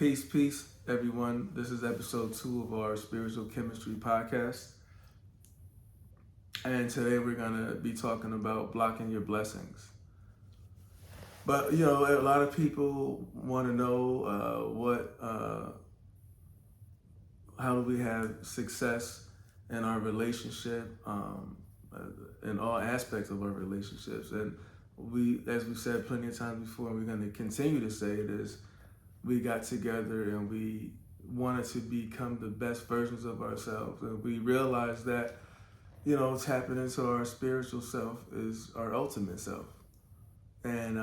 Peace, everyone. This is episode 2 of our Spiritual Chemistry podcast. And today we're going to be talking about blocking your blessings. But, a lot of people want to know how do we have success in our relationship, in all aspects of our relationships. And as we said plenty of times before, and we're going to continue to say it, is we got together and we wanted to become the best versions of ourselves. And we realized that, tapping into our spiritual self is our ultimate self. And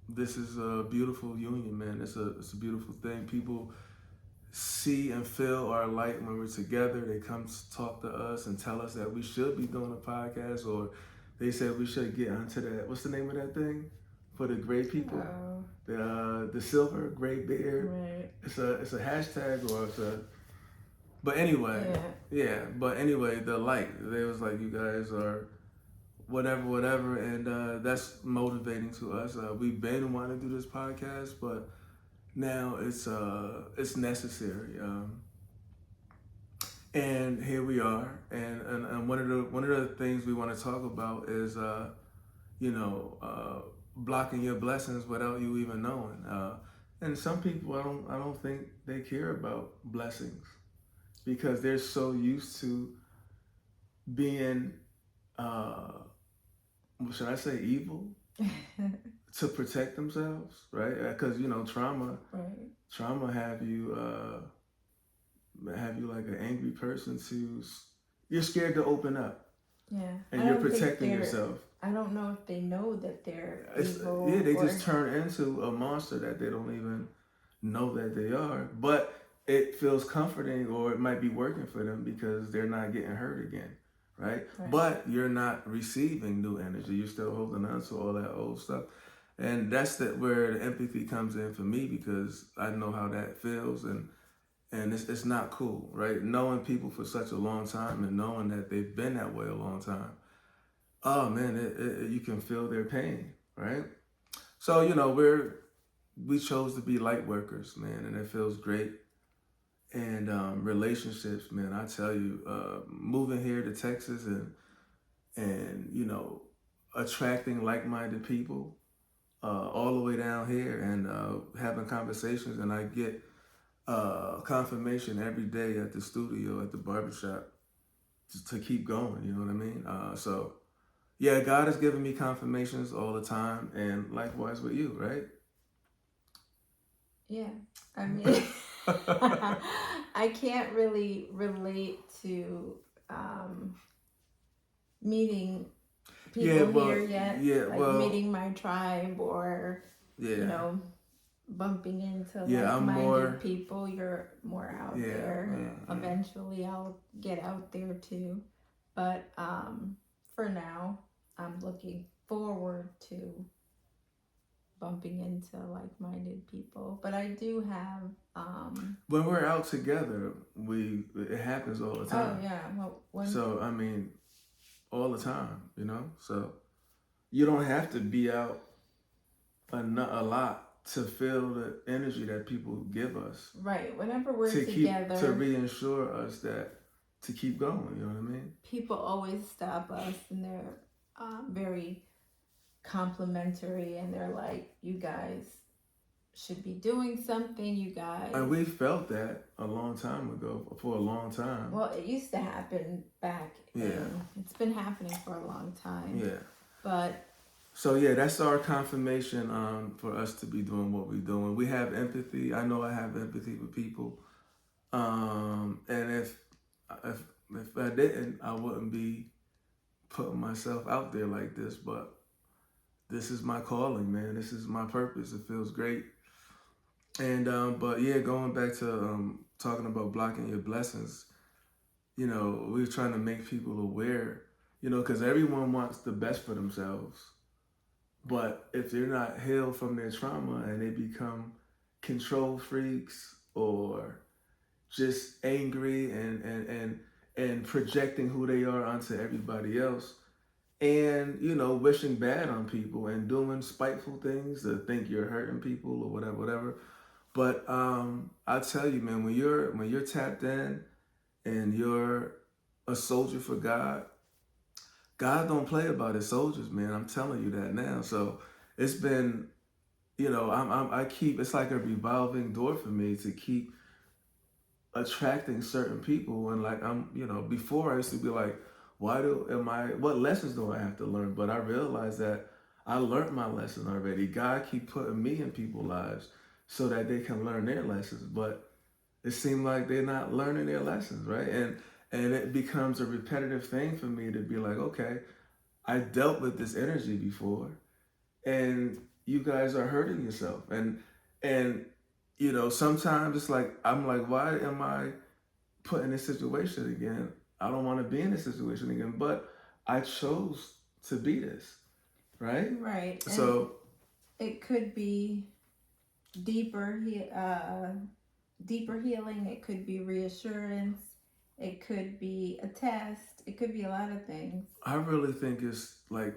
this is a beautiful union, man. It's a beautiful thing. People see and feel our light when we're together. They come to talk to us and tell us that we should be doing a podcast, or they said we should get onto that. What's the name of that thing for the gray people? The silver gray beard. Right. It's a hashtag, or it's a. But anyway, But anyway, the light. They was like, you guys are whatever, and that's motivating to us. We've been wanting to do this podcast, but now it's necessary. And here we are. And one of the things we want to talk about is blocking your blessings without you even knowing. And some people, I don't think they care about blessings because they're so used to being, should I say, evil, to protect themselves, right? Because trauma have you like an angry person you're scared to open up. Yeah, and you're protecting yourself. I don't know if they know that they're evil. Yeah, they just turn into a monster that they don't even know that they are. But it feels comforting, or it might be working for them because they're not getting hurt again, right? But you're not receiving new energy. You're still holding on to all that old stuff. And that's where the empathy comes in for me, because I know how that feels, and it's not cool, right? Knowing people for such a long time and knowing that they've been that way a long time. Oh man, you can feel their pain, right? So, we chose to be light workers, man, and it feels great. And relationships, man, I tell you, moving here to Texas and attracting like-minded people all the way down here, and having conversations, and I get confirmation every day at the studio, at the barbershop, to keep going, you know what I mean? So yeah, God has given me confirmations all the time, and likewise with you, right? Yeah, I mean, I can't really relate to meeting people here yet. Meeting my tribe, or bumping into like-minded people. You're more out there. Eventually, I'll get out there too. But for now, I'm looking forward to bumping into like-minded people. But I do have when we're out together, it happens all the time. Oh yeah. Well, so I mean, all the time, So you don't have to be out a lot to feel the energy that people give us. Right. Whenever we're together, to reassure us that to keep going. You know what I mean? People always stop us, and they're very complimentary, and they're like, "You guys should be doing something. You guys." And we felt that a long time ago, for a long time. Well, it used to happen back. It's been happening for a long time. Yeah. But. So yeah, that's our confirmation for us to be doing what we're doing. We have empathy. I know I have empathy for people. And if I didn't, I wouldn't be putting myself out there like this. But this is my calling, man. This is my purpose. It feels great. And but yeah, going back to talking about blocking your blessings, we're trying to make people aware, because everyone wants the best for themselves. But if they're not healed from their trauma and they become control freaks, or just angry and projecting who they are onto everybody else, and wishing bad on people and doing spiteful things to think you're hurting people or whatever, But I tell you, man, when you're tapped in and you're a soldier for God, God don't play about his soldiers, man. I'm telling you that now. So it's been, I keep, it's like a revolving door for me to keep attracting certain people. And like, before I used to be like, what lessons do I have to learn? But I realized that I learned my lesson already. God keep putting me in people's lives so that they can learn their lessons. But it seemed like they're not learning their lessons, right? And it becomes a repetitive thing for me to be like, okay, I dealt with this energy before, and you guys are hurting yourself. And sometimes it's like I'm like, why am I put in this situation again? I don't want to be in this situation again, but I chose to be this, right? Right. And so it could be deeper healing. It could be reassurance. It could be a test. It could be a lot of things. I really think it's like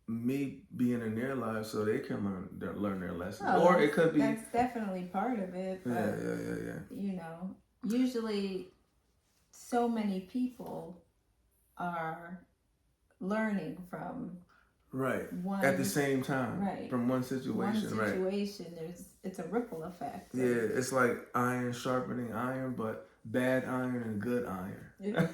me being in their lives so they can learn their lessons. Oh, or it could be, that's definitely part of it. But, yeah. Usually so many people are learning from right one at the same time, right from one situation. right, it's a ripple effect. Yeah, it's like iron sharpening iron, but bad iron and good iron. Yeah.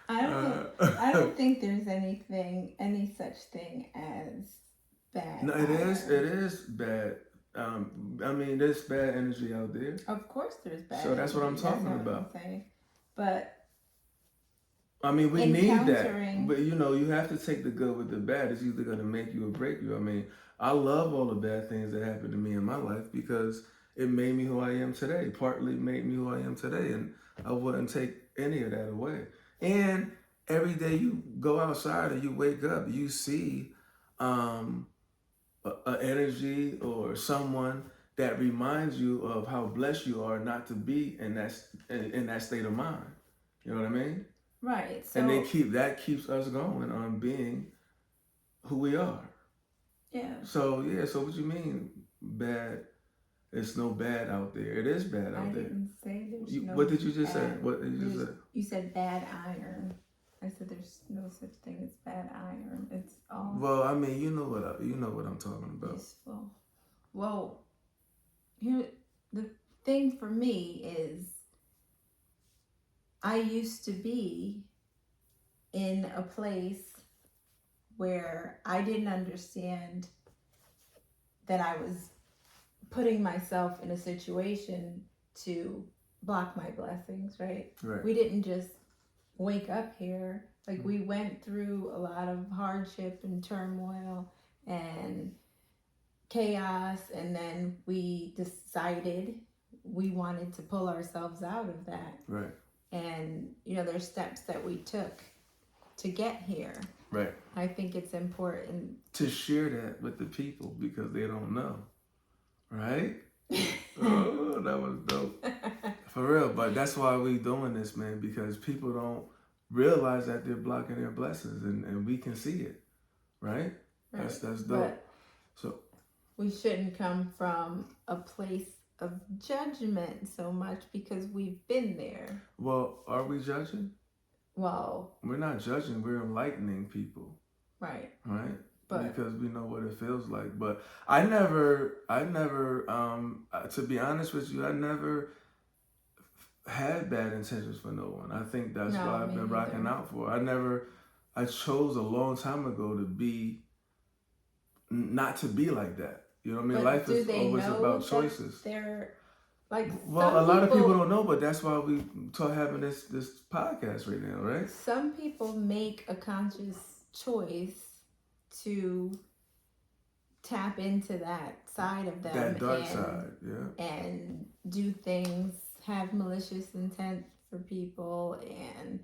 I don't think there's any such thing as bad. No, it is bad. There's bad energy out there. Of course there's bad. So that's energy. what I'm talking That's what about. I'm saying. But we need that. But you have to take the good with the bad. It's either gonna make you or break you. I love all the bad things that happened to me in my life because it made me who I am today. Partly made me who I am today, and I wouldn't take any of that away. And every day you go outside and you wake up, you see an energy or someone that reminds you of how blessed you are not to be in that state of mind. You know what I mean? Right. So, and that keeps us going on being who we are. Yeah. So what you mean bad? There's no bad out there. It is bad out there. I didn't say there's no. What did you just bad. say? What did you just say? You said bad iron. I said there's no such thing as bad iron. It's all. Well, you know what I'm talking about. Useful. Well, here the thing for me is, I used to be in a place where I didn't understand that I was putting myself in a situation to block my blessings, right? Right. We didn't just wake up here. Like, we went through a lot of hardship and turmoil and chaos, and then we decided we wanted to pull ourselves out of that. Right. And, there's steps that we took to get here. Right. I think it's important to share that with the people because they don't know. Right? Oh, that was dope. For real. But that's why we doing this, man, because people don't realize that they're blocking their blessings, and we can see it. Right? That's dope. But so we shouldn't come from a place of judgment so much because we've been there. Well, are we judging? Well, we're not judging, we're enlightening people. Right. Right? But because we know what it feels like. But I never, to be honest with you, I never had bad intentions for no one. I think that's why I've been rocking out for. I chose a long time ago to not to be like that. You know what I mean? But life is always about choices. They're like, well, a lot of people don't know, but that's why we having this podcast right now, right? Some people make a conscious choice to tap into that side of them, that dark side, yeah, and do things, have malicious intent for people, and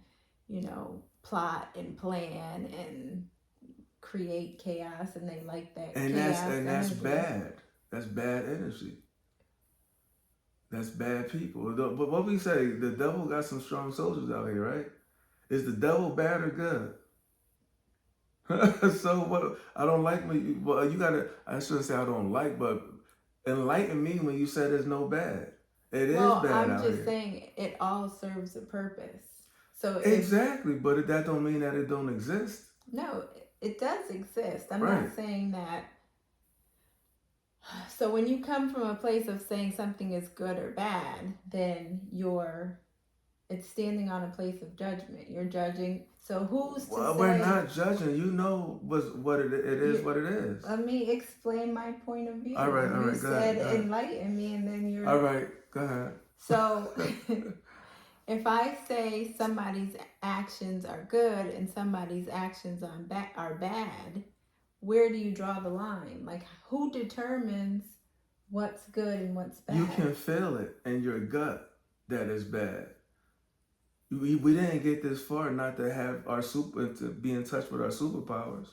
plot and plan and create chaos, and they like that. And that's bad. That's bad energy. That's bad people. But what we say, the devil got some strong soldiers out here, right? Is the devil bad or good? So what? I don't like when you. Well, you gotta. I shouldn't say I don't like, but enlighten me when you said there's no bad. It is Well, bad I'm out just here. saying it all serves a purpose. So if Exactly, but that don't mean that it don't exist. no, it does exist. I'm Right. not saying that. So when you come from a place of saying something is good or bad, then it's standing on a place of judgment. You're judging. So who's to Well, we're say? not judging. You know what it is. What it is. Let me explain my point of view. All right. All You right. Go ahead. said Go ahead. enlighten me, and then you're. All right. Go ahead. So if I say somebody's actions are good and somebody's actions are bad, where do you draw the line? Like, who determines what's good and what's bad? You can feel it in your gut that is bad. We didn't get this far not to have to be in touch with our superpowers.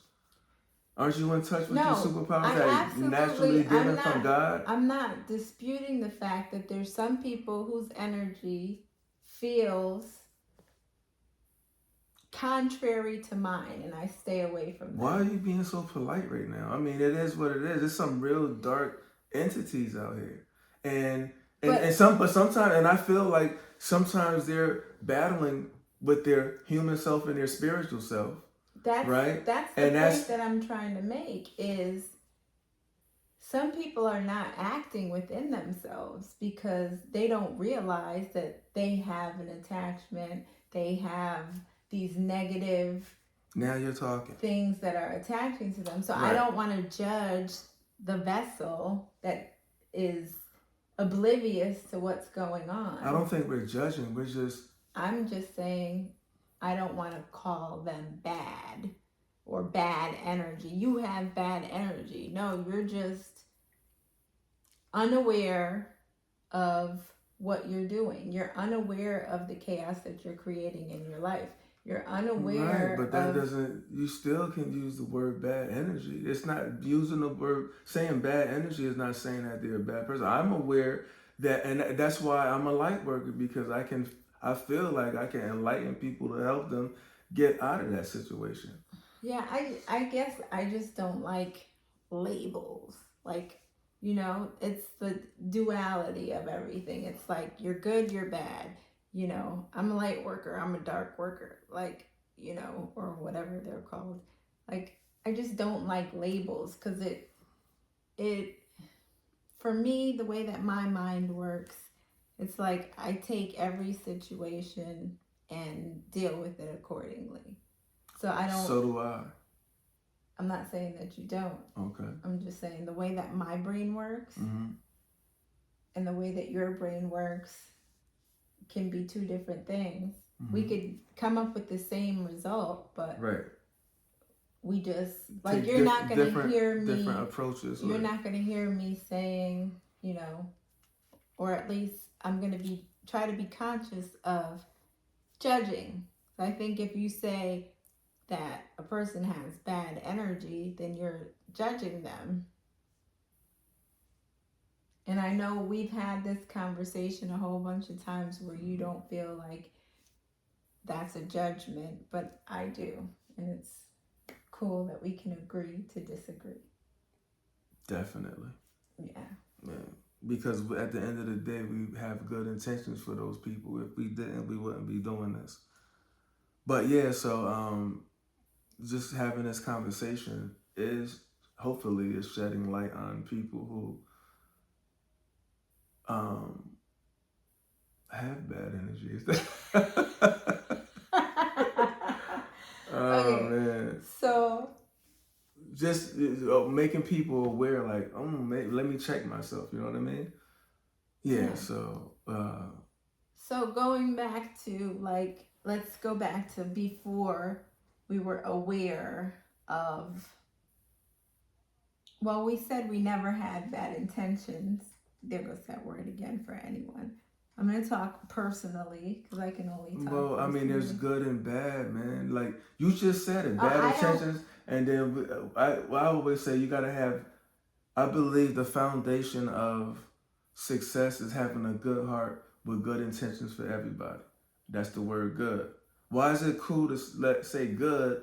Aren't you in touch with your superpowers that naturally given from God? I'm not disputing the fact that there's some people whose energy feels contrary to mine, and I stay away from them. Why are you being so polite right now? I mean, it is what it is. There's some real dark entities out here, and sometimes, and I feel like sometimes they're battling with their human self and their spiritual self. Right? That's the point that I'm trying to make is some people are not acting within themselves because they don't realize that they have an attachment. They have these negative now you're talking things that are attaching to them. So right. I don't want to judge the vessel that is oblivious to what's going on. I don't think we're judging. I'm just saying I don't want to call them bad or bad energy. You have bad energy. No, you're just unaware of what you're doing. You're unaware of the chaos that you're creating in your life. You're unaware. Right, but that doesn't. You still can use the word bad energy. It's not using the word. Saying bad energy is not saying that they're a bad person. I'm aware that, and that's why I'm a light worker, because I feel like I can enlighten people to help them get out of that situation. Yeah, I guess I just don't like labels. Like, it's the duality of everything. It's like you're good, you're bad. I'm a light worker, I'm a dark worker, like, or whatever they're called. Like, I just don't like labels because it for me, the way that my mind works, it's like I take every situation and deal with it accordingly. So I don't. So do I. I'm not saying that you don't. Okay. I'm just saying the way that my brain works and the way that your brain works can be two different things. We could come up with the same result, but we just like you're not going to hear me. Different approaches. You're not going to hear me saying, or at least I'm going to try to be conscious of judging. I think if you say that a person has bad energy, then you're judging them. And I know we've had this conversation a whole bunch of times where you don't feel like that's a judgment, but I do. And it's cool that we can agree to disagree. Definitely. Yeah. Because at the end of the day, we have good intentions for those people. If we didn't, we wouldn't be doing this. But yeah, so just having this conversation is shedding light on people who have bad energy. Oh okay. Man. So just making people aware, like, let me check myself. You know what I mean? Yeah. So. So going back to let's go back to before we were aware of. Well, we said we never had bad intentions. There goes that word again for anyone. I'm going to talk personally because I can only talk. Well, I mean, there's good and bad, man. Like you just said it, bad intentions. And then I always say you got to have, I believe the foundation of success is having a good heart with good intentions for everybody. That's the word good. Why is it cool to say good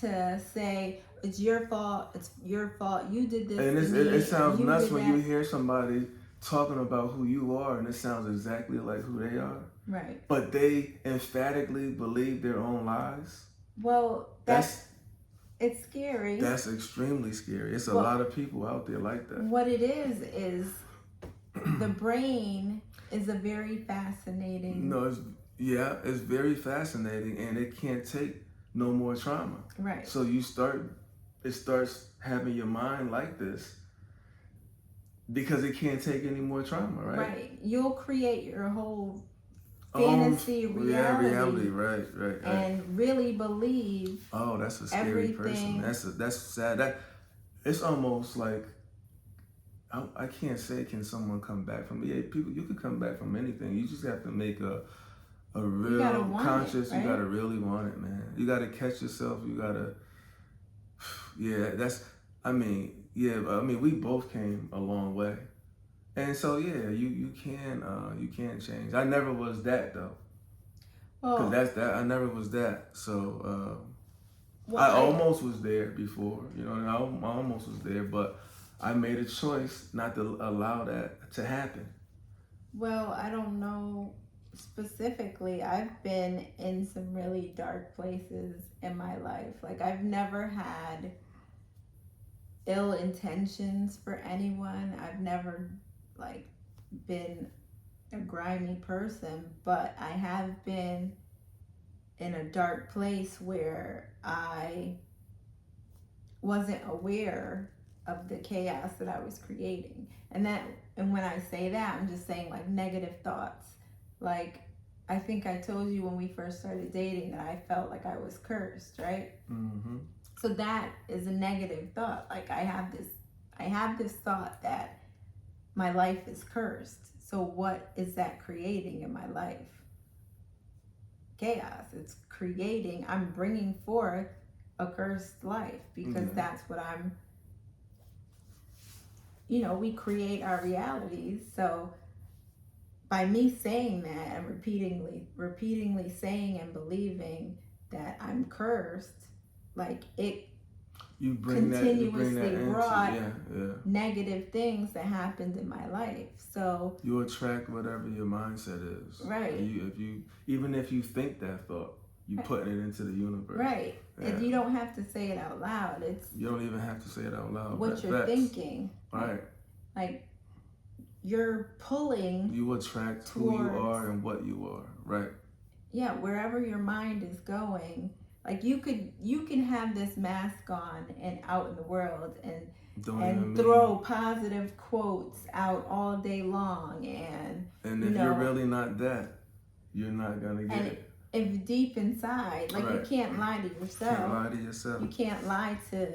to say it's your fault, you did this. And to me, it sounds nuts when that. you hear somebody talking about who you are, and it sounds exactly like who they are. Right. But they emphatically believe their own lies. Well, it's scary. That's extremely scary. It's a lot of people out there like that. What it is the brain is a very fascinating. No, it's very fascinating, and it can't take no more trauma. Right. So it starts having your mind like this because it can't take any more trauma, right? Right. You'll create your whole fantasy reality. Right. And really believe. Oh, that's a scary person. That's sad. It's almost like I can't say can someone come back from it. Yeah, people, you could come back from anything. You just have to make a real conscious. Right? You gotta really want it, man. You gotta catch yourself. You gotta. Yeah, we both came a long way. And so you can change. I never was that though. Because that's that. I never was that. So I almost was there before. You know, and I almost was there, but I made a choice not to allow that to happen. Well, I don't know specifically. I've been in some really dark places in my life. Like, I've never had ill intentions for anyone. I've never been a grimy person, but I have been in a dark place where I wasn't aware of the chaos that I was creating. And when I say that, I'm just saying negative thoughts. I think I told you when we first started dating that I felt like I was cursed, right? Mm-hmm. So that is a negative thought. I have this thought that my life is cursed. So what is that creating in my life? Chaos. I'm bringing forth a cursed life because that's what we create our realities. So by me saying that and repeatedly saying and believing that I'm cursed, you continuously brought negative things that happened in my life. So you attract whatever your mindset is. Right. Even if you think that thought, you putting it into the universe. Right. Yeah. And you don't have to say it out loud. You don't even have to say it out loud. What you're thinking. Right. You're pulling. You attract who you are and what you are. Right. Yeah, wherever your mind is going. You can have this mask on and out in the world and throw positive quotes out all day long and if you're really not that, you're not gonna get it. If deep inside, you can't lie to yourself. Can't lie to yourself. You can't lie to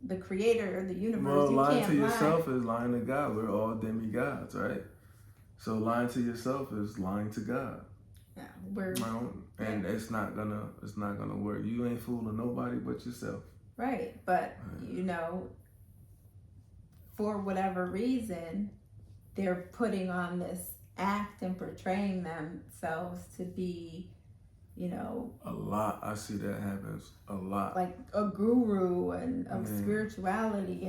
the creator of the universe. Well, lying to yourself is lying to God. We're all demigods, right? So lying to yourself is lying to God. Yeah, and it's not gonna work. You ain't fooling nobody but yourself. Right, but for whatever reason, they're putting on this act and portraying themselves to be, a lot. I see that happens a lot. Like a guru and of spirituality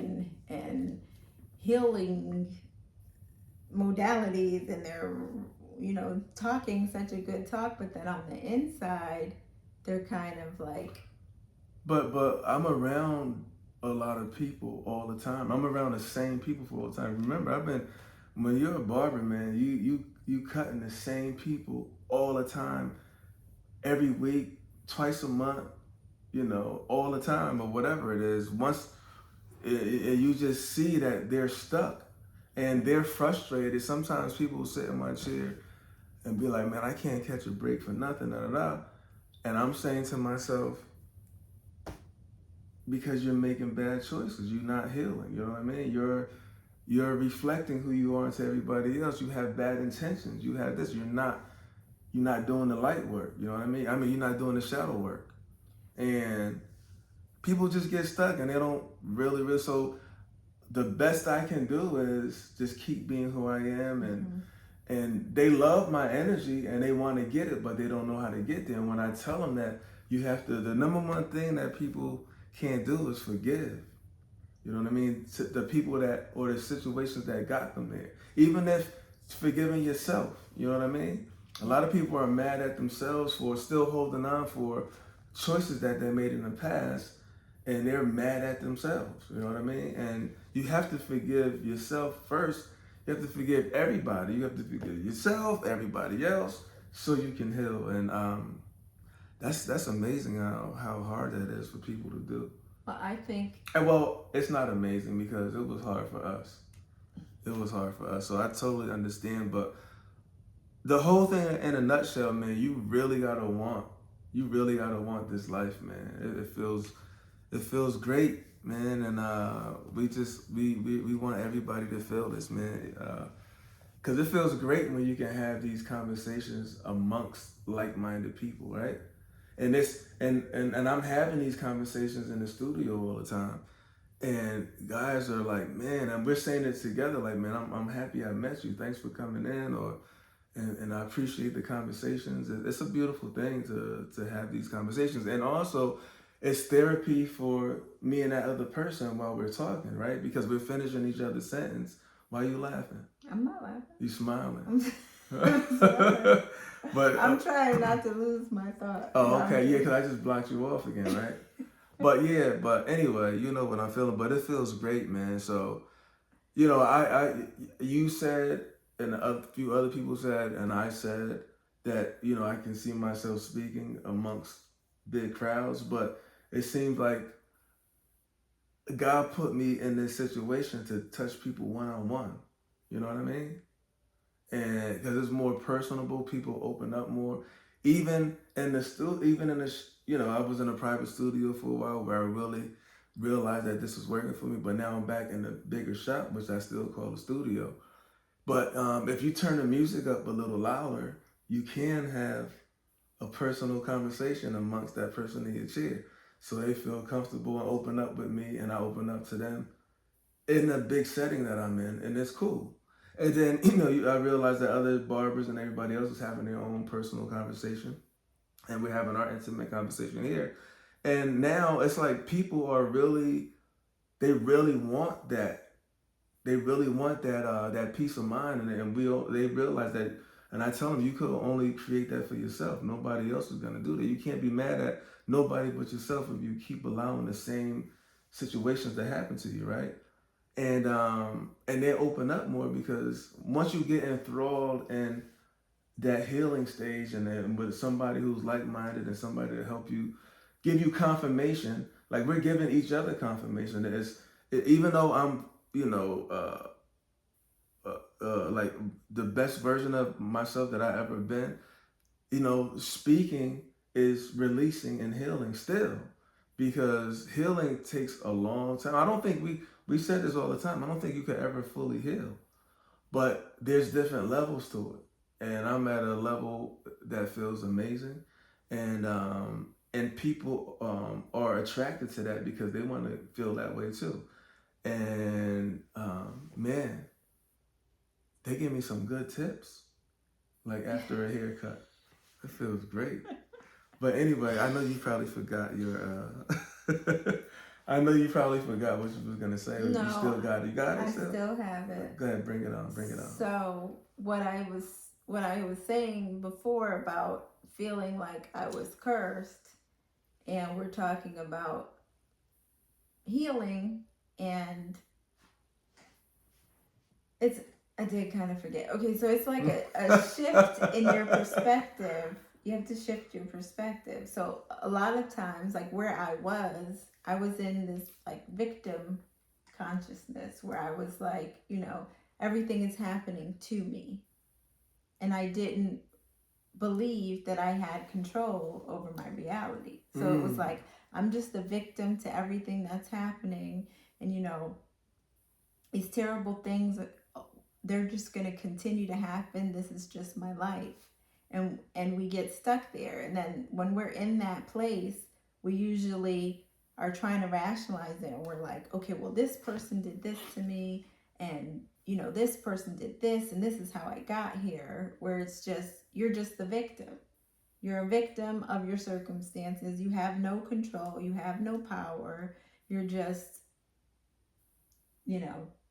and healing modalities, and they're talking such a good talk, but then on the inside, they're kind of But I'm around a lot of people all the time. I'm around the same people for all the time. Remember, when you're a barber, man, you cutting the same people all the time, every week, twice a month, all the time, or whatever it is. Once you just see that they're stuck and they're frustrated. Sometimes people will sit in my chair and be like, man, I can't catch a break for nothing, And I'm saying to myself, because you're making bad choices, you're not healing, you know what I mean? You're reflecting who you are to everybody else. You have bad intentions. You have this. You're not doing the light work, you know what I mean? You're not doing the shadow work. And people just get stuck and they don't really, so the best I can do is just keep being who I am, and they love my energy and they want to get it, but they don't know how to get there. And when I tell them that You have to, the number one thing that people can't do is forgive. You know what I mean? The people that, or the situations that got them there. Even if forgiving yourself, you know what I mean? A lot of people are mad at themselves for still holding on for choices that they made in the past, and they're mad at themselves, you know what I mean? And you have to forgive yourself first. You have to forgive everybody. You have to forgive yourself, everybody else, so you can heal. And that's amazing how hard that is for people to do. Well, I think. And well, it's not amazing because it was hard for us. It was hard for us. So I totally understand. But the whole thing in a nutshell, man, you really gotta want this life, man. It feels great, man. And we want everybody to feel this, man. Cause it feels great when you can have these conversations amongst like-minded people, right? And I'm having these conversations in the studio all the time. And guys are like, man, and we're saying it together, like, man, I'm happy I met you. Thanks for coming in, and I appreciate the conversations. It's a beautiful thing to have these conversations. And also, it's therapy for me and that other person while we're talking, right? Because we're finishing each other's sentence. Why are you laughing? I'm not laughing. You smiling. But I'm trying not to lose my thought. Oh, okay, yeah, because I just blocked you off again, right? but anyway, you know what I'm feeling. But it feels great, man. So, you know, you said, and a few other people said, and I said that, you know, I can see myself speaking amongst big crowds, but it seems like God put me in this situation to touch people one-on-one. You know what I mean? And because it's more personable, people open up more. Even in the you know, I was in a private studio for a while where I really realized that this was working for me. But now I'm back in the bigger shop, which I still call a studio. But if you turn the music up a little louder, you can have a personal conversation amongst that person in your chair, so they feel comfortable and open up with me, and I open up to them in a big setting that I'm in, and it's cool. And then, you know, I realized that other barbers and everybody else is having their own personal conversation, and we're having our intimate conversation here. And now it's like people are they really want that. They really want that peace of mind, and they realize that. And I tell them, you could only create that for yourself. Nobody else is gonna do that. You can't be mad at nobody but yourself if you keep allowing the same situations to happen to you, right? And they open up more, because once you get enthralled in that healing stage, and then with somebody who's like-minded and somebody to help you, give you confirmation, like we're giving each other confirmation that even though I'm, you know, like the best version of myself that I ever been, you know, speaking is releasing and healing still, because healing takes a long time. I don't think we said this all the time. I don't think you could ever fully heal, but there's different levels to it, and I'm at a level that feels amazing, and people are attracted to that because they want to feel that way too. And man, they give me some good tips, like after a haircut. It feels great. But anyway, I know you probably forgot your. I know you probably forgot what you was gonna say. No, you still got it. You got it. I still have it. Go ahead, bring it on. Bring it on. So what I was saying before about feeling like I was cursed, and we're talking about healing, and I did kind of forget. Okay, so it's like a shift in your perspective. You have to shift your perspective. So a lot of times, like where I was in this like victim consciousness where I was like, you know, everything is happening to me. And I didn't believe that I had control over my reality. So it was like, I'm just a victim to everything that's happening. And, you know, these terrible things, they're just going to continue to happen. This is just my life. And we get stuck there. And then when we're in that place, we usually are trying to rationalize it. And we're like, okay, well, this person did this to me. And, you know, this person did this. And this is how I got here. Where it's just, you're just the victim. You're a victim of your circumstances. You have no control. You have no power. You're just,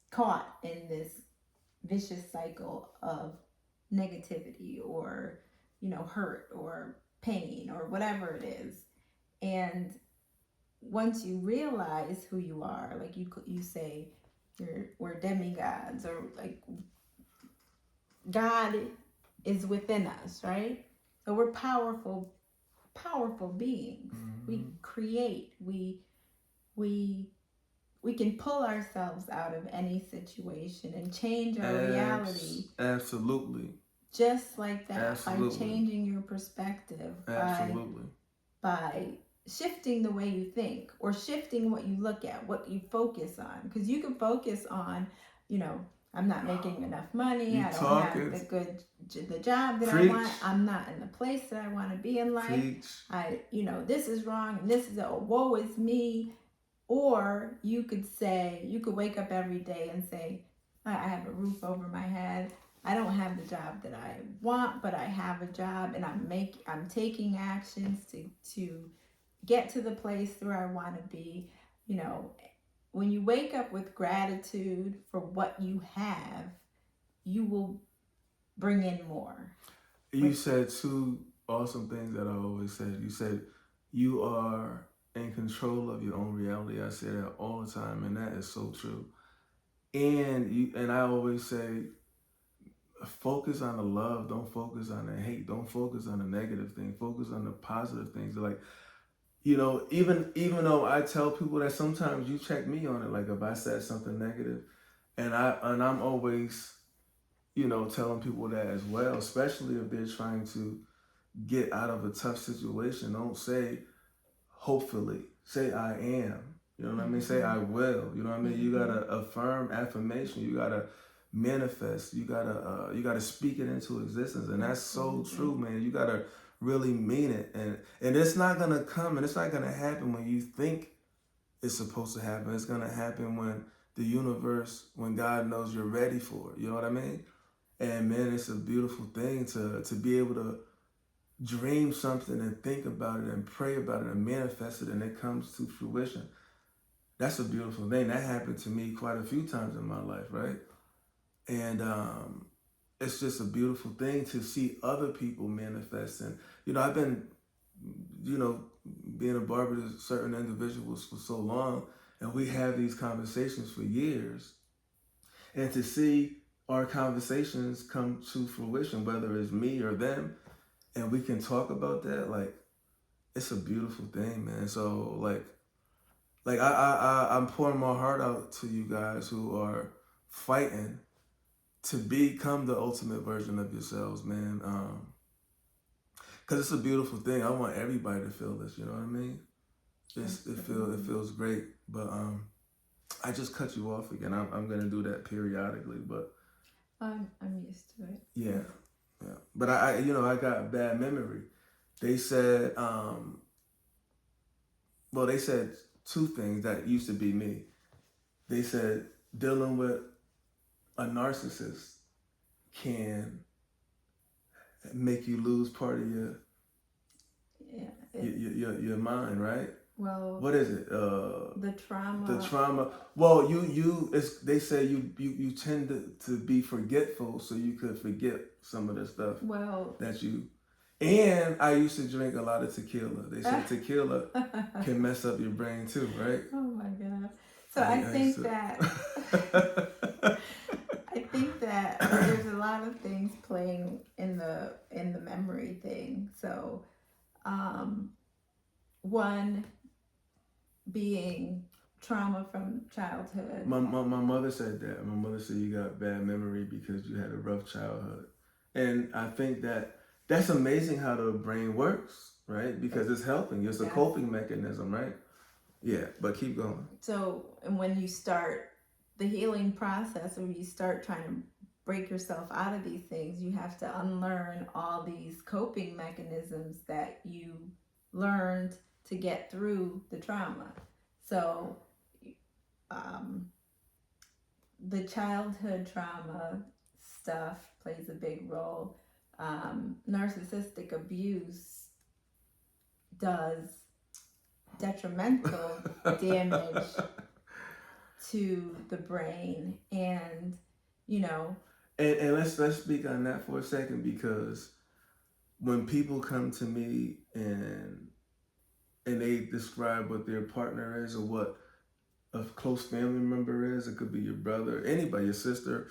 caught in this vicious cycle of negativity or, hurt or pain or whatever it is. And once you realize who you are, like you say, we're demigods, or like God is within us, right? So we're powerful beings. We create. We can pull ourselves out of any situation and change our reality. Absolutely. Just like that. By changing your perspective. Absolutely. By shifting the way you think, or shifting what you look at, what you focus on. Because you can focus on, I'm not making enough money. I don't have the job that I want. I'm not in the place that I want to be in life. This is wrong, and this is woe is me. Or you could wake up every day and say, I have a roof over my head. I don't have the job that I want, but I have a job, and I'm taking actions to get to the place where I want to be. When you wake up with gratitude for what you have, you will bring in more. You said two awesome things that I always said. You said you are in control of your own reality. I say that all the time, and that is so true. And I always say, focus on the love. Don't focus on the hate. Don't focus on the negative thing. Focus on the positive things. Like, even though I tell people that sometimes you check me on it, like if I said something negative, and I'm always, telling people that as well, especially if they're trying to get out of a tough situation. Don't say hopefully. Say I am. You know what I mean? Say I will. You know what I mean? You gotta affirm affirmation. You gotta manifest. You gotta speak it into existence, and that's so true, man. You gotta really mean it, and it's not gonna come, and it's not gonna happen when you think it's supposed to happen. It's gonna happen when the universe, when God knows you're ready for it. You know what I mean? And man, it's a beautiful thing to be able to dream something and think about it and pray about it and manifest it, and it comes to fruition. That's a beautiful thing. That happened to me quite a few times in my life, right? And it's just a beautiful thing to see other people manifest. And I've been, being a barber to certain individuals for so long, and we have these conversations for years, and to see our conversations come to fruition, whether it's me or them, and we can talk about that, like, it's a beautiful thing, man. So like I'm pouring my heart out to you guys who are fighting to become the ultimate version of yourselves, man. Cause it's a beautiful thing. I want everybody to feel this. You know what I mean? It feels great. But I just cut you off again. I'm gonna do that periodically, but I'm used to it. Yeah. But I got bad memory. They said, they said two things that used to be me. They said dealing with a narcissist can make you lose part of your mind, right? Well, what is it? The trauma. The trauma. Well, they say you tend to be forgetful, so you could forget some of the stuff. Well, that you. And I used to drink a lot of tequila. They say tequila can mess up your brain too, right? Oh my God. So I think that there's a lot of things playing in the memory thing. So, one being trauma from childhood. My mother said that. My mother said you got bad memory because you had a rough childhood. And I think that's amazing how the brain works, right? Because it's helping. It's a coping mechanism, right? Yeah, but keep going. So, and when you start the healing process, or you start trying to break yourself out of these things, you have to unlearn all these coping mechanisms that you learned to get through the trauma. So, the childhood trauma stuff plays a big role. Narcissistic abuse does detrimental damage to the brain, and and let's speak on that for a second, because when people come to me and they describe what their partner is or what a close family member is, it could be your brother, anybody, your sister,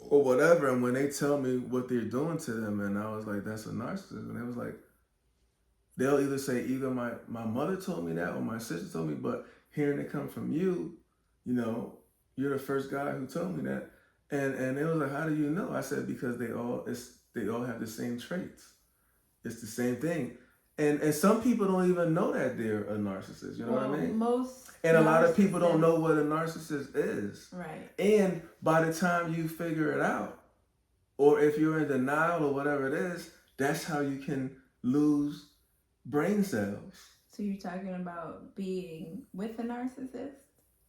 or whatever, and when they tell me what they're doing to them, and I was like, that's a narcissist, and it was like, they'll either say either my mother told me that or my sister told me, but hearing it come from you, you're the first guy who told me that. And it was like, how do you know? I said, because they all have the same traits. It's the same thing. And some people don't even know that they're a narcissist. You know what I mean? And a lot of people don't know what a narcissist is. Right. And by the time you figure it out, or if you're in denial or whatever it is, that's how you can lose brain cells. So you're talking about being with a narcissist?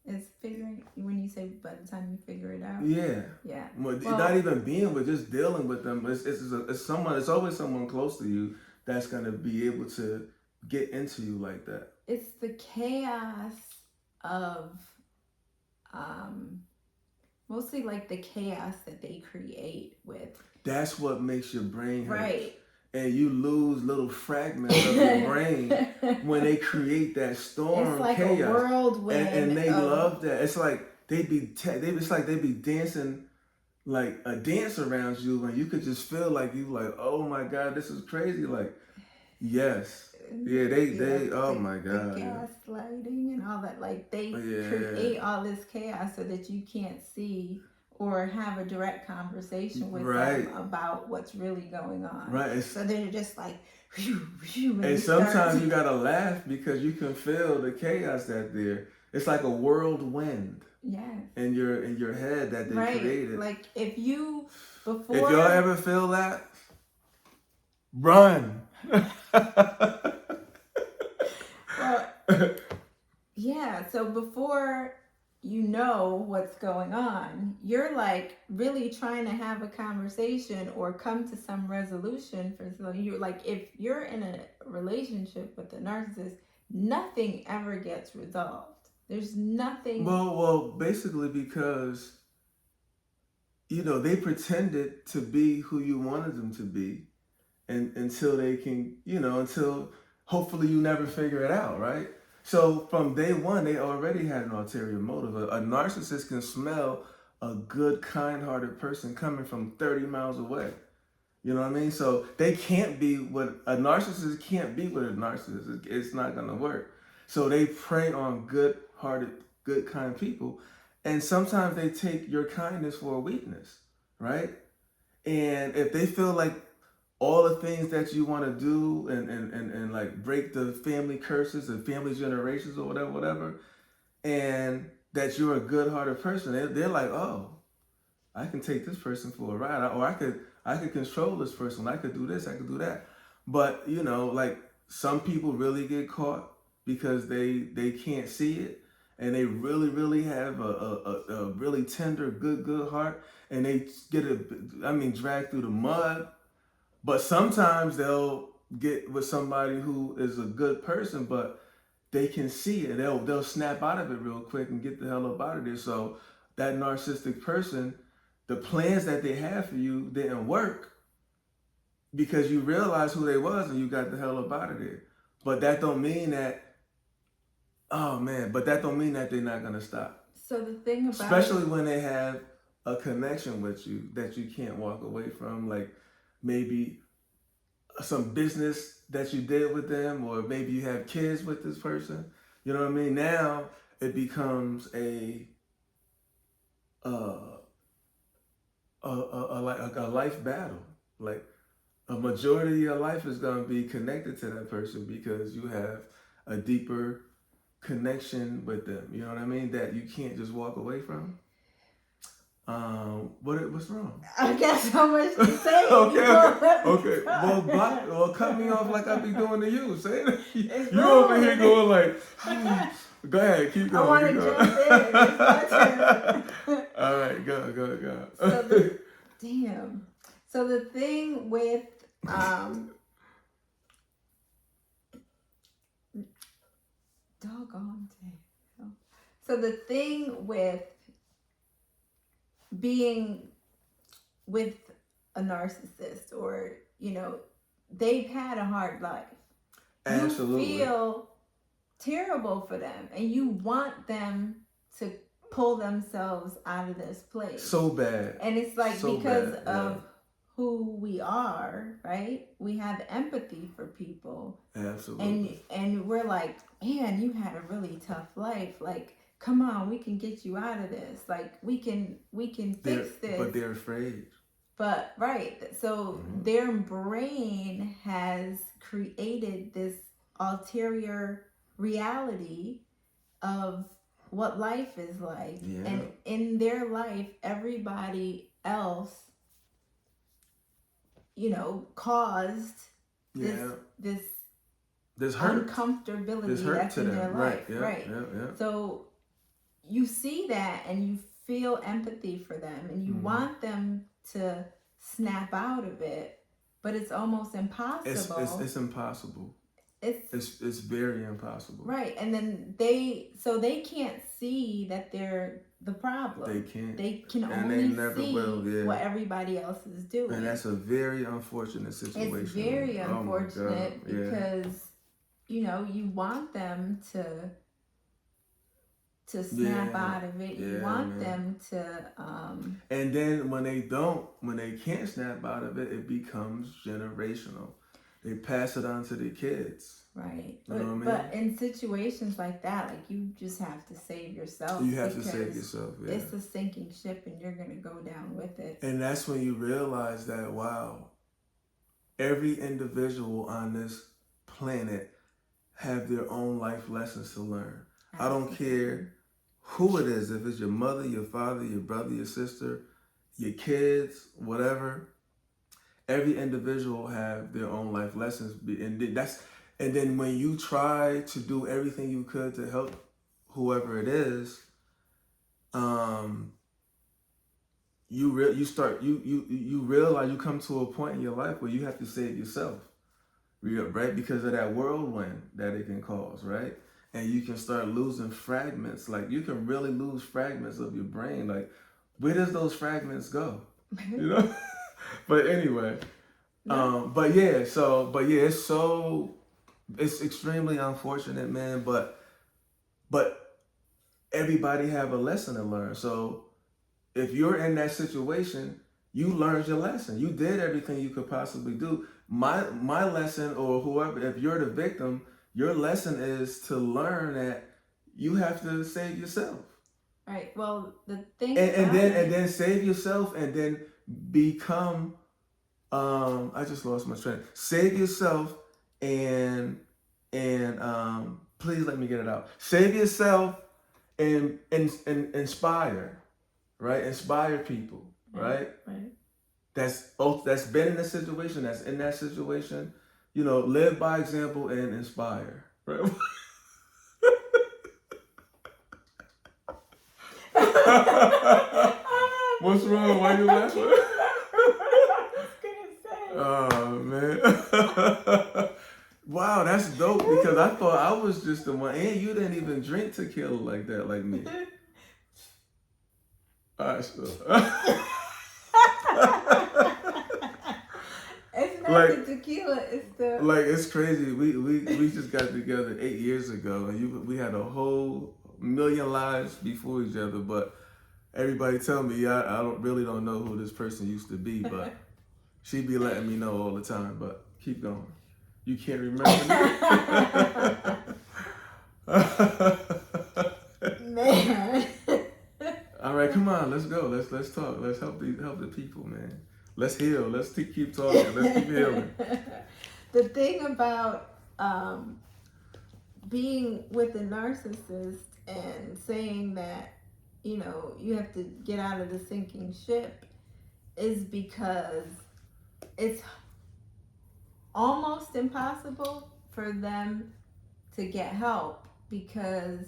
Is figuring, when you say by the time you figure it out? Yeah. Well, not even being with, just dealing with them. It's someone. It's always someone close to you that's gonna be able to get into you like that. It's the chaos of, mostly like the chaos that they create with. That's what makes your brain hurt. Right. And you lose little fragments of your brain when they create that storm, it's like chaos, a whirlwind, and they love that. It's like they be dancing like a dance around you, and you could just feel like you like, oh my God, this is crazy. Like, yes, yeah, they oh my God, the gaslighting and all that. Like they create all this chaos so that you can't see or have a direct conversation with them about what's really going on. Right. So they're just like, and sometimes you gotta laugh because you can feel the chaos that there. It's like a whirlwind. Yeah. In your head that they created. Like if y'all ever feel that, run. Well, yeah. So before you know what's going on, you're like really trying to have a conversation or come to some resolution for something. You're like, if you're in a relationship with a narcissist, nothing ever gets resolved. There's nothing. Well, basically because they pretended to be who you wanted them to be, and until they can, until hopefully you never figure it out, right? So from day one, they already had an ulterior motive. A narcissist can smell a good, kind-hearted person coming from 30 miles away. You know what I mean? So they can't be what a narcissist can't be with a narcissist. It's not going to work. So they prey on good-hearted, good, kind people. And sometimes they take your kindness for a weakness, right? And if they feel like all the things that you want to do and like break the family curses and family generations or whatever, and that you're a good-hearted person, they're like, oh, I can take this person for a ride, or I could control this person, I could do this, I could do that. But like some people really get caught because they can't see it, and they really, really have a really tender, good heart, and they get dragged through the mud. But sometimes they'll get with somebody who is a good person, but they can see it. They'll snap out of it real quick and get the hell up out of there. So that narcissistic person, the plans that they had for you didn't work because you realized who they was and you got the hell up out of there. But that don't mean that, that don't mean that they're not gonna stop. So the thing about especially when they have a connection with you that you can't walk away from, like maybe some business that you did with them, or maybe you have kids with this person. You know what I mean? Now it becomes a life battle. Like a majority of your life is going to be connected to that person because you have a deeper connection with them. You know what I mean? That you can't just walk away from. What's wrong? I got so much to say. Okay. Well, cut me off like I be doing to you. Say it. You over here going like, go ahead, keep going. I want to jump in. It's my turn. All right, go. So the thing with doggone thing. So the thing with being with a narcissist, or they've had a hard life. Absolutely. You feel terrible for them, and you want them to pull themselves out of this place so bad. And it's like, so because bad, yeah. of who we are, right? We have empathy for people. Absolutely. And we're like, man, you had a really tough life. Like, come on, we can get you out of this. Like, we can fix this. But they're afraid. But right, so their brain has created this ulterior reality of what life is like. Yeah. And in their life, everybody else, caused this hurt. uncomfortability this hurt that's to in them. their life. Right. Yeah. So you see that and you feel empathy for them, and you want them to snap out of it, but it's almost impossible. It's impossible. It's very impossible. Right. And then they can't see that they're the problem. They can't. They can only see what everybody else is doing. And that's a very unfortunate situation. It's very unfortunate because you want them to snap out of it. You want them to and then when they can't snap out of it, it becomes generational. They pass it on to their kids. Right. You know what I mean? But in situations like that, like, you just have to save yourself. You have to save yourself, yeah. It's a sinking ship and you're going to go down with it. And that's when you realize that, wow, every individual on this planet have their own life lessons to learn. Absolutely. I don't care who it is, if it's your mother, your father, your brother, your sister, your kids, whatever. Every individual have their own life lessons, and then when you try to do everything you could to help whoever it is, you realize you come to a point in your life where you have to save yourself, right? Because of that whirlwind that it can cause, right? And you can start losing fragments. Like, you can really lose fragments of your brain. Like, where does those fragments go? But anyway, it's extremely unfortunate, man. But everybody have a lesson to learn. So if you're in that situation, you learned your lesson. You did everything you could possibly do. My lesson, or whoever, if you're the victim, your lesson is to learn that you have to save yourself. Right. Well, the thing and then save yourself, and then become I just lost my train. Save yourself and please let me get it out. Save yourself and inspire, right? Inspire people, right? Right. That's been in the situation, that's in that situation. Live by example and inspire, right? What's wrong? Why you laughing? Oh, man. Wow, that's dope, because I thought I was just the one. And you didn't even drink tequila like that, like me. All right, so. It's not the tequila, it's the... Like, it's crazy. We just got together 8 years ago, and we had a whole million lives before each other, but everybody tell me I don't know who this person used to be, but she be letting me know all the time. But keep going. You can't remember Man. All right, come on, let's go. Let's talk. Let's help the people, man. Let's heal. Let's keep talking. Let's keep healing. The thing about being with a narcissist and saying that, you have to get out of the sinking ship is because it's almost impossible for them to get help because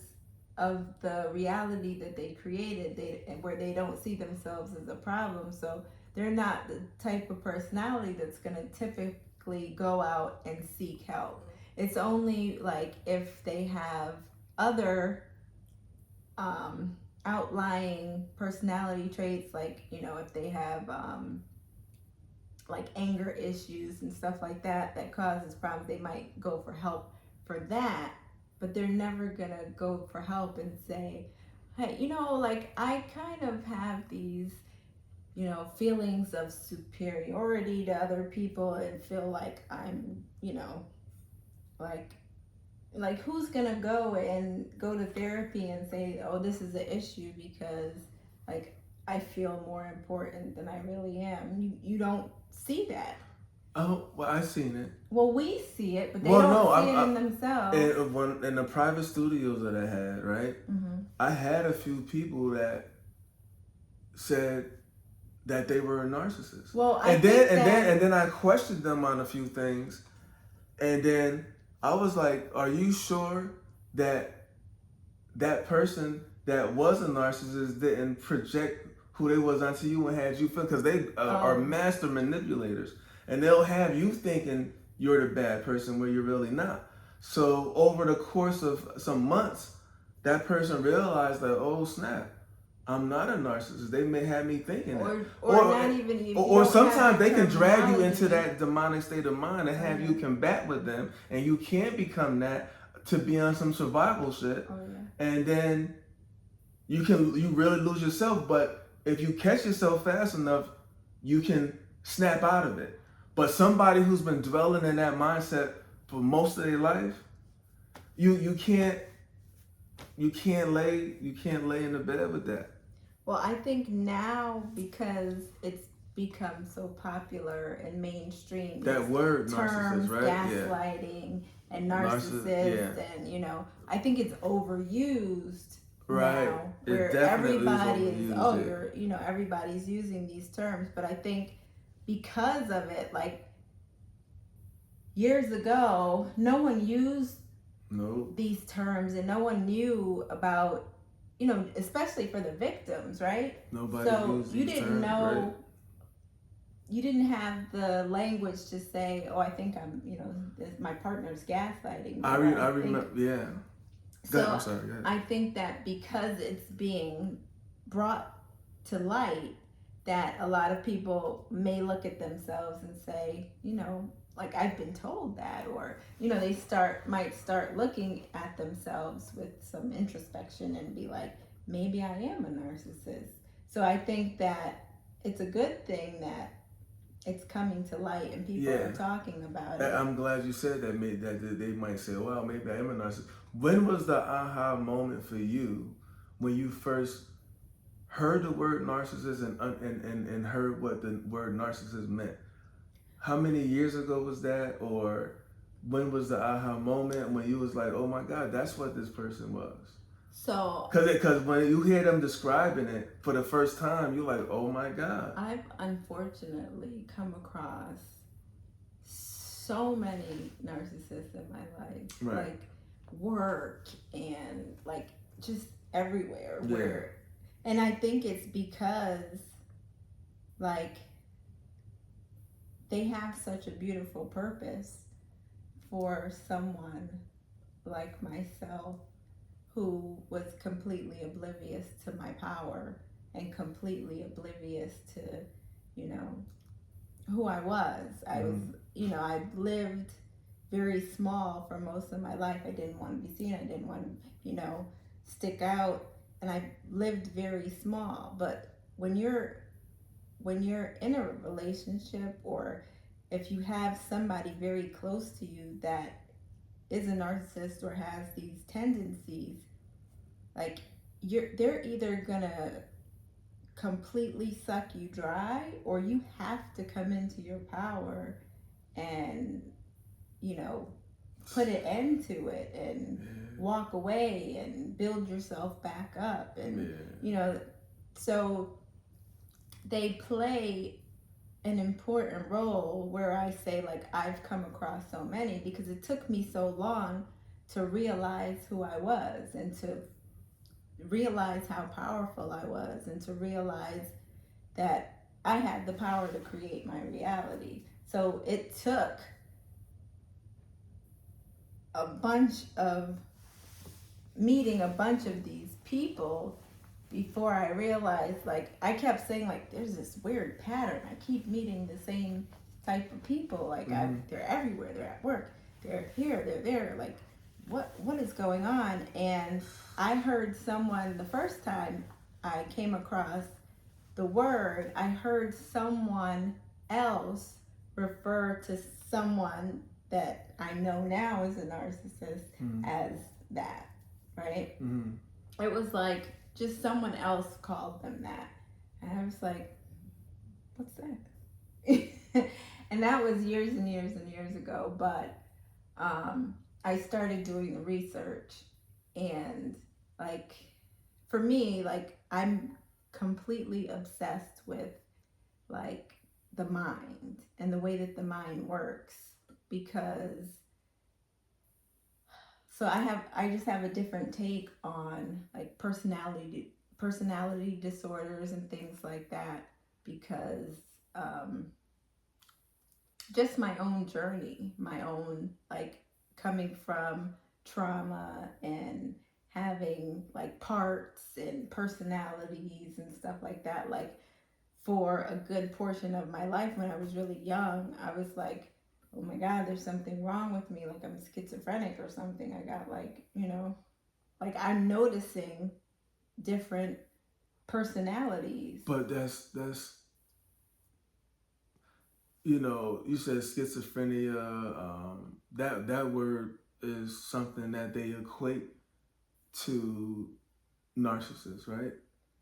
of the reality that they created, where they don't see themselves as a problem. So they're not the type of personality that's going to typically go out and seek help. It's only like if they have other outlying personality traits, like, you know, if they have like anger issues and stuff like that that causes problems, they might go for help for that, but they're never gonna go for help and say, hey, you know, like, I kind of have these, you know, feelings of superiority to other people and feel like I'm, you know, like who's gonna go to therapy and say, oh, this is an issue because, like, I feel more important than I really am. You don't see that. Oh, well, I seen it. Well, we see it, but they don't see it in themselves. In the private studios that I had, right? Mm-hmm. I had a few people that said that they were a narcissist. Well, and then I questioned them on a few things, and then I was like, "Are you sure that that person that was a narcissist didn't project who they was onto you and had you feel?" Because they are master manipulators, and they'll have you thinking you're the bad person where you're really not. So over the course of some months, that person realized that, oh snap, I'm not a narcissist. They may have me thinking that. Or sometimes they can drag you into that demonic state of mind and have you combat with them, and you can't become that to be on some survival shit. Oh, yeah. And then you really lose yourself. But if you catch yourself fast enough, you can snap out of it. But somebody who's been dwelling in that mindset for most of their life, you can't lay in the bed with that. Well, I think now, because it's become so popular and mainstream, that word terms, narcissist, right? gaslighting and narcissist, and, you know, I think it's overused now, where everybody is you know, everybody's using these terms. But I think because of it, like, years ago, no one used these terms, and no one knew about, you know, especially for the victims, right? Nobody used you these didn't terms, know, right? You didn't have the language to say, oh, I think I'm, you know, my partner's gaslighting me. I remember, yeah. So I'm sorry, go ahead. I think that because it's being brought to light, that a lot of people may look at themselves and say, you know, like, I've been told that, or, you know, they might start looking at themselves with some introspection and be like, maybe I am a narcissist. So I think that it's a good thing that it's coming to light and people are talking about it. I'm glad you said that. That they might say, well, maybe I am a narcissist. When was the aha moment for you when you first heard the word narcissist and heard what the word narcissist meant? How many years ago was that? Or when was the aha moment when you was like, oh my God, that's what this person was? So, because when you hear them describing it for the first time, you're like, oh my God. I've unfortunately come across so many narcissists in my life, like work and like just everywhere. And I think it's because, like, they have such a beautiful purpose for someone like myself, who was completely oblivious to my power and completely oblivious to, you know, who I was. I was, you know, I lived very small for most of my life. I didn't want to be seen. I didn't want to, you know, stick out. And I lived very small. But when you're in a relationship, or if you have somebody very close to you that is a narcissist or has these tendencies, like, they're either gonna completely suck you dry, or you have to come into your power and, you know, put an end to it and walk away and build yourself back up. And you know, so they play an important role, where I say, like, I've come across so many because it took me so long to realize who I was, and to realize how powerful I was, and to realize that I had the power to create my reality. So it took a bunch of meeting a bunch of these people before I realized, like, I kept saying, like, there's this weird pattern. I keep meeting the same type of people. Like, they're everywhere. They're at work. They're here. They're there. Like, what is going on? And I heard someone, the first time I came across the word, I heard someone else refer to someone that I know now is a narcissist as that, right? It was like just someone else called them that. And I was like, what's that? And that was years and years and years ago. But I started doing the research. And like, for me, like, I'm completely obsessed with like the mind and the way that the mind works, because so I just have a different take on like personality disorders and things like that, because just my own journey, my own, like, coming from trauma and having like parts and personalities and stuff like that. Like, for a good portion of my life when I was really young, I was like, oh my God, there's something wrong with me. Like, I'm schizophrenic or something. I got, like, like, I'm noticing different personalities. But that's you said schizophrenia. That word is something that they equate to narcissists, right?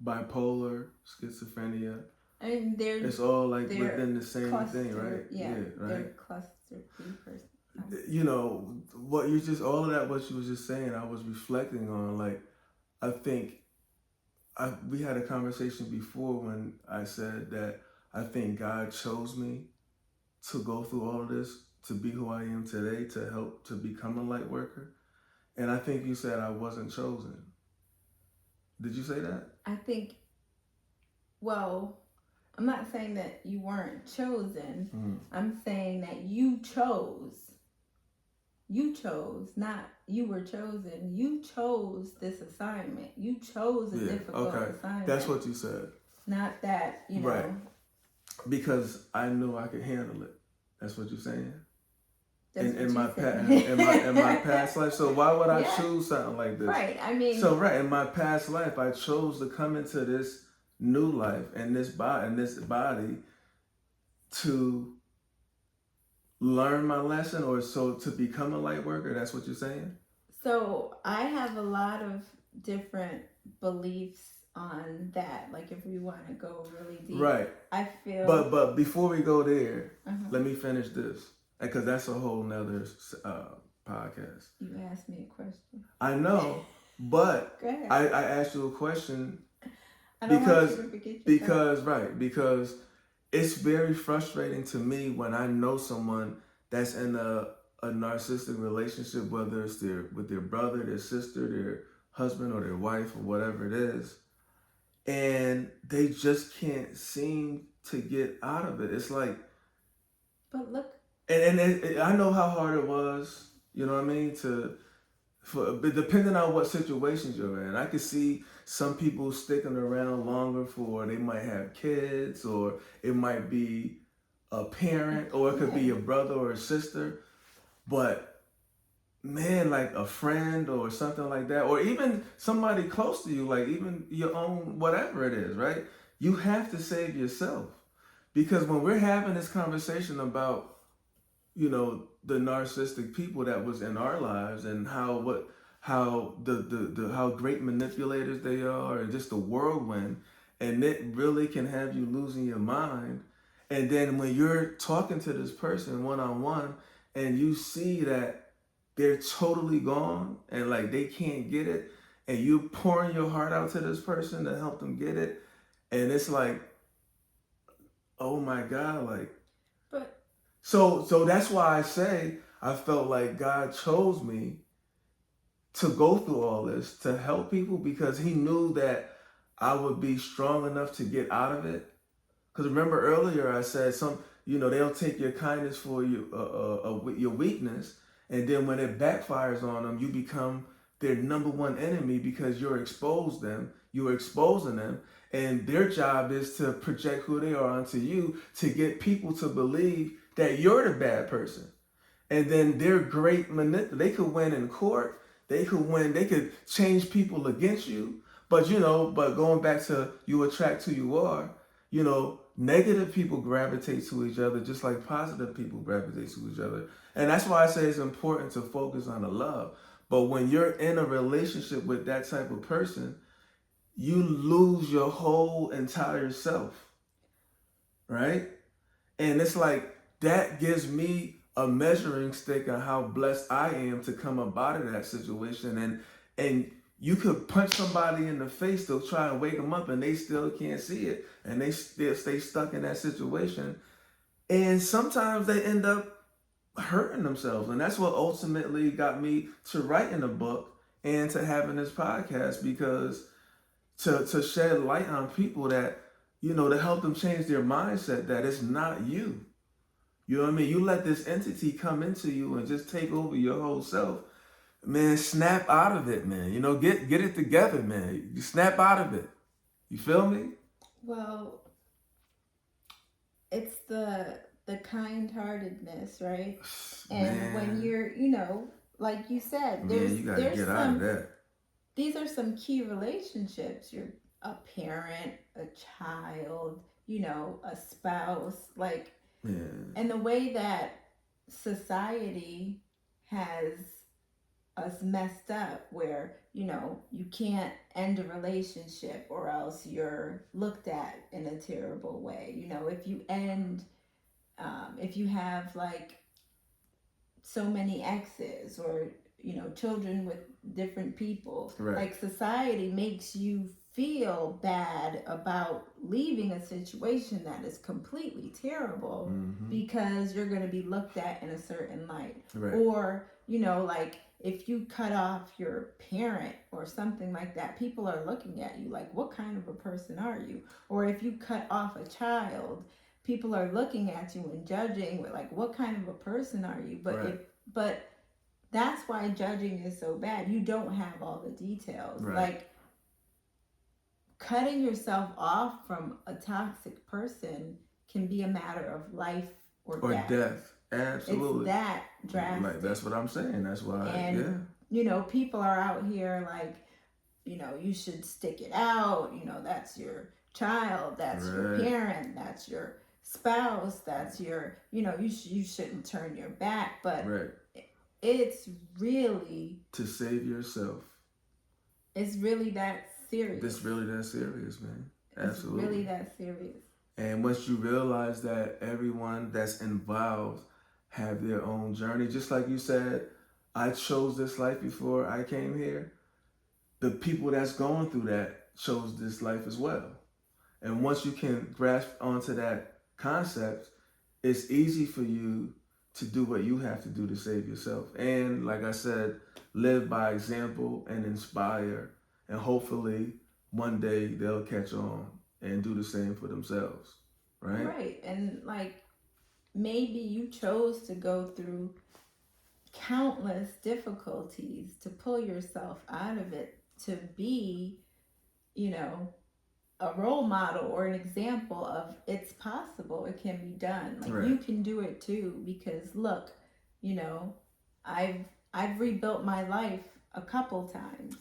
Bipolar, schizophrenia. And it's all like within the same thing, right? Yeah, right. They're cluster B person. All of that, what you was just saying, I was reflecting on. Like, I think we had a conversation before when I said that I think God chose me to go through all of this, to be who I am today, to help to become a light worker. And I think you said I wasn't chosen. Did you say that? I think, well, I'm not saying that you weren't chosen. I'm saying that you chose. You chose, not you were chosen. You chose this assignment. You chose a difficult assignment. That's what you said. Not that, Right. Because I knew I could handle it. That's what you're saying? In my past life. So why would I choose something like this? Right. I mean, in my past life, I chose to come into this new life and this body to learn my lesson, or so to become a light worker. That's what you're saying? So I have a lot of different beliefs on that. Like, if we want to go really deep, right? I feel. But before we go there, let me finish this, because that's a whole nother podcast. You asked me a question. I know, but go ahead. I asked you a question because it's very frustrating to me when I know someone that's in a narcissistic relationship, whether it's with their brother, their sister, their husband, or their wife, or whatever it is, and they just can't seem to get out of it. It's like, but look, and I know how hard it was. You know what I mean? But depending on what situations you're in, I could see some people sticking around longer for, they might have kids, or it might be a parent, or it could be a brother or a sister. But man, like a friend or something like that, or even somebody close to you, like even your own, whatever it is, right? You have to save yourself. Because when we're having this conversation about, the narcissistic people that was in our lives, and how great manipulators they are, and just the whirlwind, and it really can have you losing your mind. And then when you're talking to this person one-on-one, and you see that they're totally gone, and like they can't get it, and you're pouring your heart out to this person to help them get it, and it's like, oh my God, like. But so that's why I say I felt like God chose me to go through all this, to help people, because he knew that I would be strong enough to get out of it. Because remember earlier I said they'll take your kindness for your weakness, and then when it backfires on them, you become their number one enemy because you're exposing them, and their job is to project who they are onto you to get people to believe that you're the bad person. And then they're great they could win in court, they could change people against you. But but going back to you attract who you are, negative people gravitate to each other just like positive people gravitate to each other. And that's why I say it's important to focus on the love. But when you're in a relationship with that type of person, you lose your whole entire self, right? And it's like that gives me a measuring stick on how blessed I am to come up out of that situation. And you could punch somebody in the face, they'll try and wake them up, and they still can't see it, and they still stay stuck in that situation. And sometimes they end up hurting themselves, and that's what ultimately got me to writing a book and to having this podcast, because to shed light on people that to help them change their mindset that it's not you. You know what I mean? You let this entity come into you and just take over your whole self. Man, snap out of it, man. Get it together, man. You snap out of it. You feel me? Well, it's the kind-heartedness, right? And man, when you're, like you said, you gotta get out of that. These are some key relationships. You're a parent, a child, a spouse, like, yeah. And the way that society has us messed up, where you can't end a relationship or else you're looked at in a terrible way. If you end, if you have like so many exes, or children with different people, right. Like, society makes you feel bad about leaving a situation that is completely terrible, mm-hmm. because you're going to be looked at in a certain light, right. Or like, if you cut off your parent or something like that, people are looking at you like, what kind of a person are you? Or if you cut off a child, people are looking at you and judging, like, what kind of a person are you? But right. But that's why judging is so bad. You don't have all the details. Right. Like, cutting yourself off from a toxic person can be a matter of life or death. Absolutely. It's that drastic. Like, that's what I'm saying. That's why. And, yeah. People are out here like, you should stick it out. That's your child. That's right. Your parent. That's your spouse. That's your, you shouldn't turn your back. But right. It's really to save yourself. It's really that serious. It's really that serious, man. Absolutely. It's really that serious. And once you realize that everyone that's involved have their own journey, just like you said, I chose this life before I came here. The people that's going through that chose this life as well. And once you can grasp onto that concept, it's easy for you to do what you have to do to save yourself. And like I said, live by example and inspire. And hopefully one day they'll catch on and do the same for themselves. Right? Right. And like, maybe you chose to go through countless difficulties to pull yourself out of it, to be, a role model or an example of it's possible, it can be done. Like, right. You can do it too, because look, I've rebuilt my life a couple times.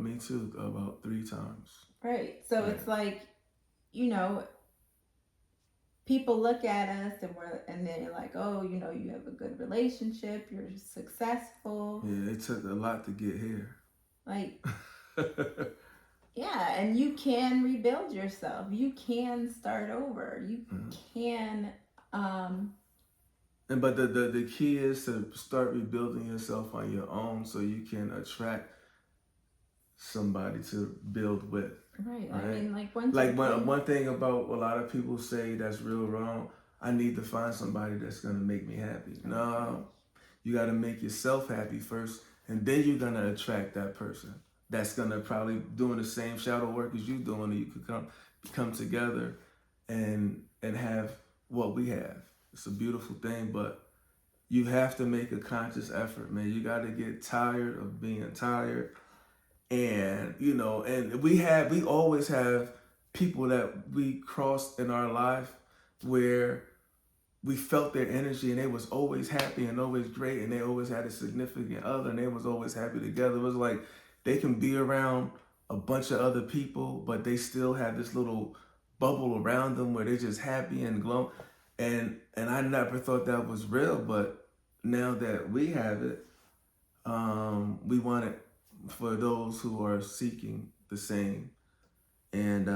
Me too, about 3 times. Right. So right. It's like, people look at us and they're like, oh, you have a good relationship, you're successful. Yeah, it took a lot to get here. Like, yeah, and you can rebuild yourself. You can start over. You mm-hmm. can. But the key is to start rebuilding yourself on your own, so you can attract somebody to build with. Right. I mean, like, one thing about a lot of people say that's real wrong. I need to find somebody that's gonna make me happy. Okay. No, you got to make yourself happy first, and then you're gonna attract that person that's gonna probably doing the same shadow work as you doing, and you could come together and have what we have. It's a beautiful thing, but you have to make a conscious effort, man. You got to get tired of being tired. And, you know, and we always have people that we crossed in our life where we felt their energy and they was always happy and always great and they always had a significant other and they was always happy together. It was like they can be around a bunch of other people, but they still have this little bubble around them where they're just happy and glowing. And I never thought that was real, but now that we have it, we want it for those who are seeking the same. And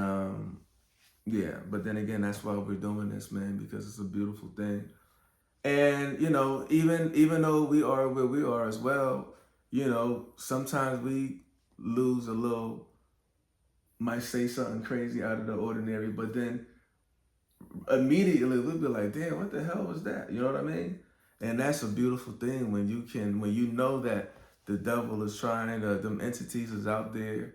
yeah, but then again, that's why we're doing this, man, because it's a beautiful thing. And, you know, even though we are where we are as well, you know, sometimes we lose a little, might say something crazy out of the ordinary, but then immediately we'll be like, damn, what the hell was that? You know what I mean? And that's a beautiful thing when you know that the devil is trying, them entities is out there.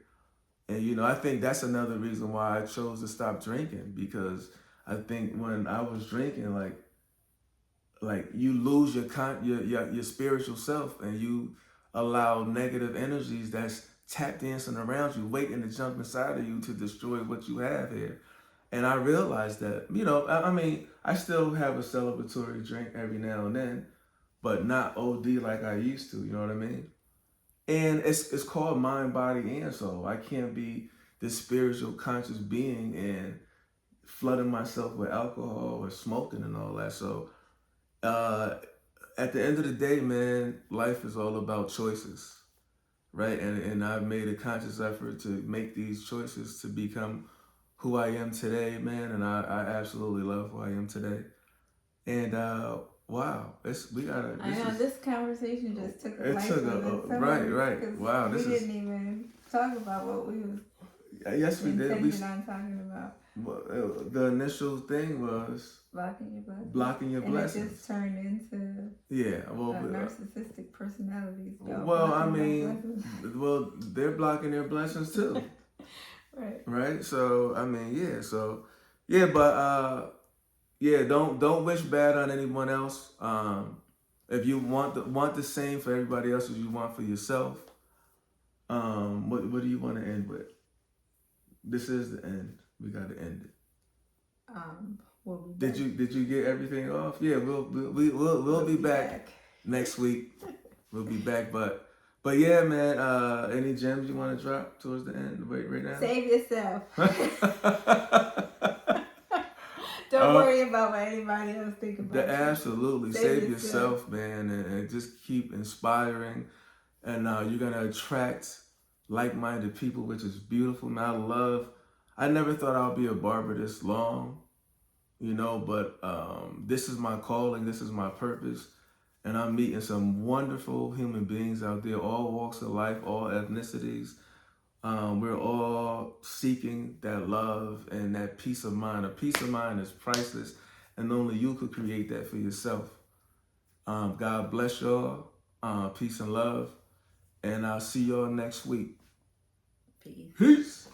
And, you know, I think that's another reason why I chose to stop drinking, because I think when I was drinking, like you lose your spiritual self and you allow negative energies that's tap dancing around you, waiting to jump inside of you to destroy what you have here. And I realized that, you know, I mean, I still have a celebratory drink every now and then, but not OD like I used to, you know what I mean? And it's called mind, body, and soul. I can't be this spiritual conscious being and flooding myself with alcohol or smoking and all that. So at the end of the day, man, life is all about choices, right? And I've made a conscious effort to make these choices to become who I am today, man. And I absolutely love who I am today. And wow, I know this conversation just took a life of its own. Right. Wow, we didn't even talk about what we was. Yes, we did. On talking about. Well, the initial thing was blocking your blessings. And it just turned into narcissistic personalities. Well, I mean, they're blocking their blessings too. Right. So I mean, yeah. So yeah, but yeah, don't wish bad on anyone else. If you want the same for everybody else as you want for yourself, what do you want to end with? This is the end. We got to end it. Did you get everything off? Yeah, we'll be back next week. We'll be back, but yeah, man. Any gems you want to drop towards the end right now? Save yourself. Don't worry about what anybody else think about. Absolutely, save yourself, man, and just keep inspiring, and you're gonna attract like-minded people, which is beautiful. Man, I never thought I'd be a barber this long, you know, but this is my calling, this is my purpose, and I'm meeting some wonderful human beings out there, all walks of life, all ethnicities. We're all seeking that love and that peace of mind. A peace of mind is priceless, and only you could create that for yourself. God bless y'all. Peace and love. And I'll see y'all next week. Peace. Peace.